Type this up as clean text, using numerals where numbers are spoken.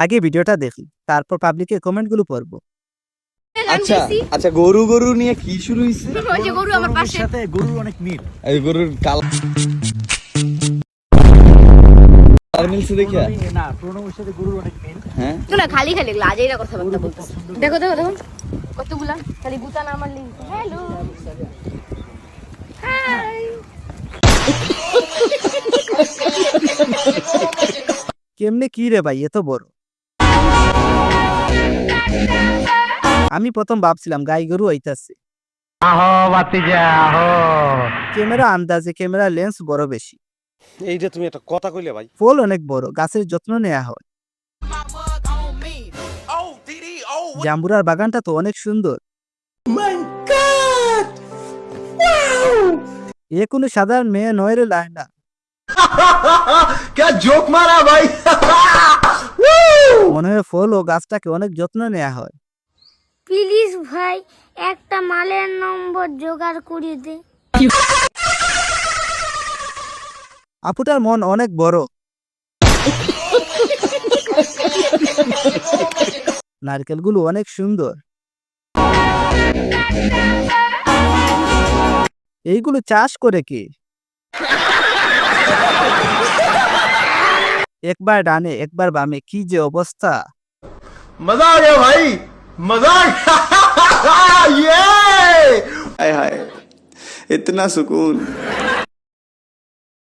আগে ভিডিওটা দেখি, তারপর পাবলিকে কমেন্টগুলো পড়বো। আচ্ছা আচ্ছা, গরু গরু নিয়ে কি শুরু হইছে? ওই যে গরু আমার পাশে। সাথে গরুর অনেক মিল। এই গরুর কালার মিলছে দেখিয়া? না, প্রণবের সাথে গরুর অনেক মিল। হ্যাঁ, না খালি খালি লাজেইরা কথাবার্তা বলতেছে। দেখো দেখো দেখো কতগুলা খালি গুতা না মারলি। Hello hi. কেমনে কি রে ভাই, এত বড়? আমি প্রথম ভাবছিলাম গাই গরু হইতাছে। ক্যামেরা আন্দাজে, ক্যামেরা লেন্স বড় বেশি। এইটা তুমি একটা কথা কইলে ভাই। ফুল অনেক বড়, গাছের যত্ন নেওয়া হয়। জাম্বুরার বাগানটা তো অনেক সুন্দর। এ কোনো সাধারণ মেয়ে নয় রে লায়লা। মনে হয় ফল ও গাছটাকে অনেক যত্ন নেওয়া হয়। প্লিজ ভাই একটা মালের নম্বর জোগাড় করে দে। আপুটার মন অনেক বড়। নারকেলগুলো অনেক সুন্দর। এইগুলো চাষ করে কি? একবার ডানে একবার বামে, কি যে অবস্থা! मजा आ गया भाई, मजा आ गया। ये হায় হায়, इतना सुकून।